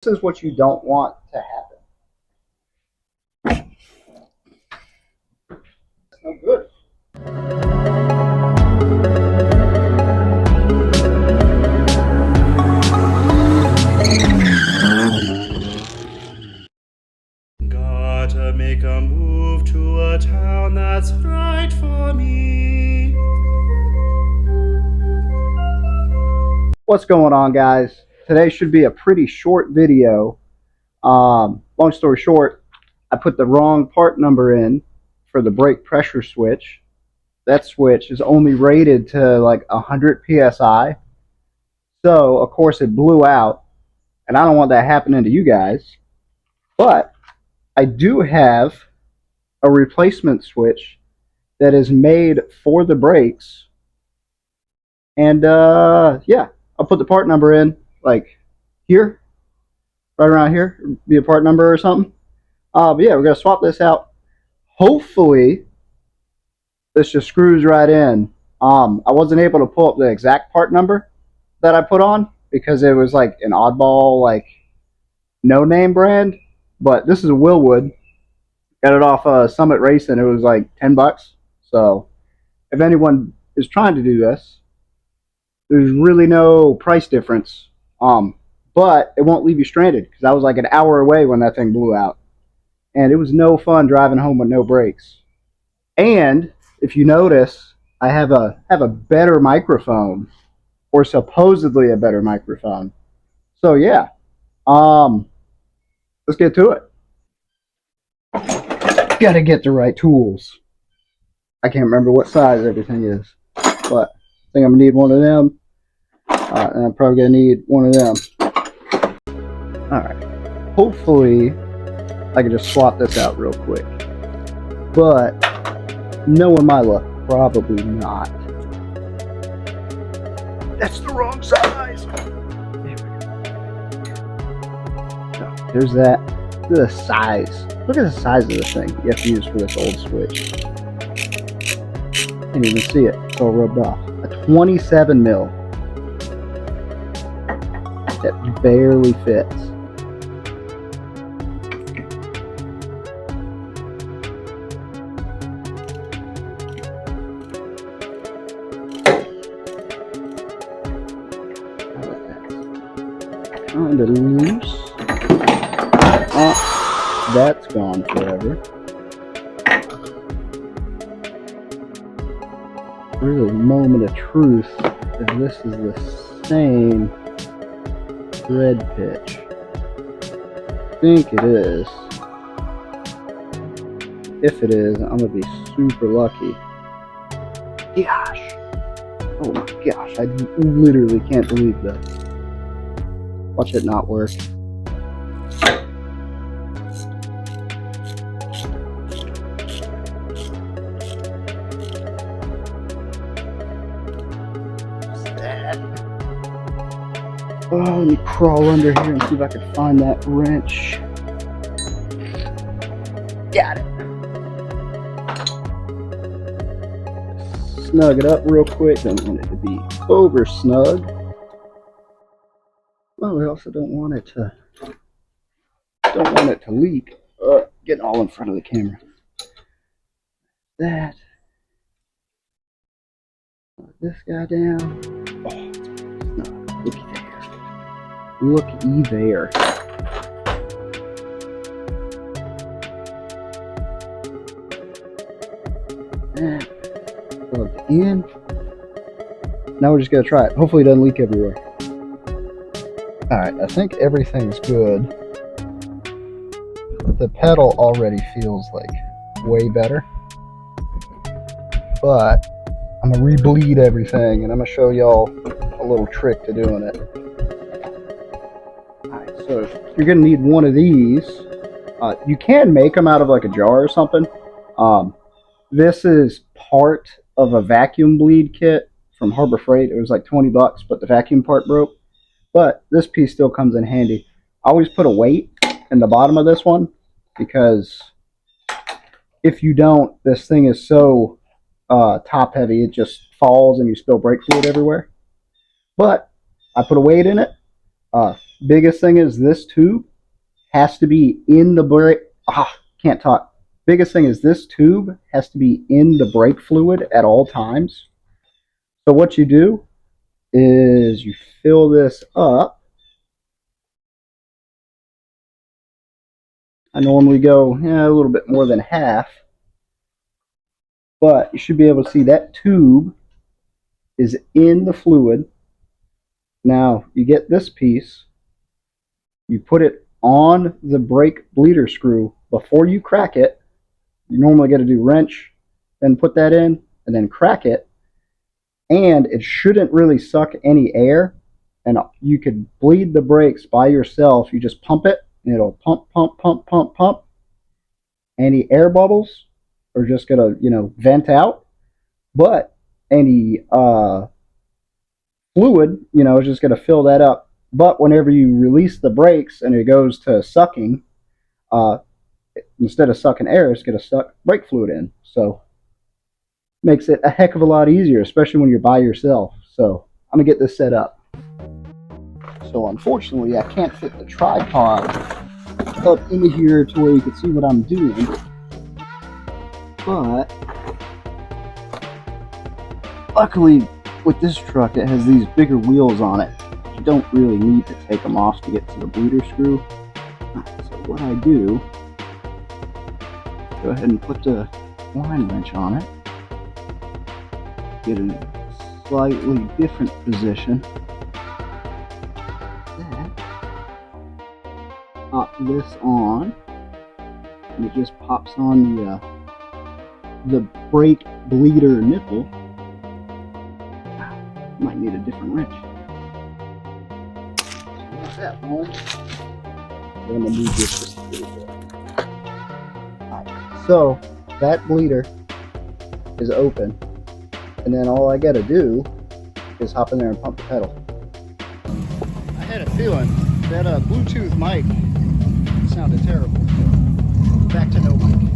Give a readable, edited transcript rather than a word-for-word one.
This is what you don't want to happen. It's no good. Gotta make a move to a town that's right for me. What's going on, guys? Today should be a pretty short video. Long story short, I put the wrong part number in for the brake pressure switch. That switch is only rated to like 100 psi. So, of course, it blew out, and I don't want that happening to you guys. But I do have a replacement switch that is made for the brakes. And yeah, I'll put the part number in like here, right around here, be a part number or something. But yeah, we're gonna swap this out. Hopefully, this just screws right in. I wasn't able to pull up the exact part number that I put on because it was like an oddball, like no name brand. But this is a Willwood. Got it off Summit Racing. It was like $10. So if anyone is trying to do this, there's really no price difference. But it won't leave you stranded because I was like an hour away when that thing blew out, and it was no fun driving home with no brakes. And if you notice, I have a better microphone, or supposedly a better microphone. So yeah, let's get to it. Gotta get the right tools. I can't remember what size everything is, but I think I'm gonna need one of them, and I'm probably gonna need one of them. All right. Hopefully, I can just swap this out real quick. But knowing my luck, probably not. That's the wrong size. No, there's that. Look at the size. Look at the size of this thing you have to use for this old switch. Can't even see it. It's all rubbed off. A 27 mil. That barely fits. Kind of loose. Oh, that's gone forever. Really, moment of truth if this is the same thread pitch. I think it is. If it is, I'm gonna be super lucky. Gosh. Oh my gosh, I literally can't believe this. Watch it not work. Oh, let me crawl under here and see if I can find that wrench. Got it. Snug it up real quick. Don't want it to be over snug. Well, we also don't want it to leak. Getting all in front of the camera. That. Put this guy down. Oh, it's snug. Looky there. Looky there. And plugged in. Now we're just gonna try it. Hopefully it doesn't leak everywhere. Alright, I think everything's good. The pedal already feels like way better. But I'm gonna re-bleed everything and I'm gonna show y'all a little trick to doing it. Alright, so you're gonna need one of these. You can make them out of like a jar or something. This is part of a vacuum bleed kit from Harbor Freight. It was like $20, but the vacuum part broke. But this piece still comes in handy. I always put a weight in the bottom of this one because if you don't, this thing is so top heavy, it just falls and you spill brake fluid everywhere. But I put a weight in it, Biggest thing is this tube has to be in the brake. Can't talk. Biggest thing is this tube has to be in the brake fluid at all times. So what you do is you fill this up. I normally go a little bit more than half, but you should be able to see that tube is in the fluid. Now you get this piece, you put it on the brake bleeder screw before you crack it. You normally got to do wrench, then put that in, and then crack it. And it shouldn't really suck any air, and you could bleed the brakes by yourself. You just pump it, and it'll pump, pump, pump, pump, pump. Any air bubbles are just gonna, vent out, but any fluid, is just gonna fill that up. But whenever you release the brakes and it goes to sucking, instead of sucking air, it's gonna suck brake fluid in. So makes it a heck of a lot easier, especially when you're by yourself. So I'm gonna get this set up. So unfortunately, I can't fit the tripod up into here to where you can see what I'm doing. But luckily, with this truck, it has these bigger wheels on it. You don't really need to take them off to get to the bleeder screw. So what I do, go ahead and put the line wrench on it. Get in a slightly different position. That. Pop this on, and it just pops on the brake bleeder nipple. Might need a different wrench. So that's that one. I'm gonna move this just a little bit. Alright, so that bleeder is open. And then all I gotta do is hop in there and pump the pedal. I had a feeling that Bluetooth mic sounded terrible. Back to no mic.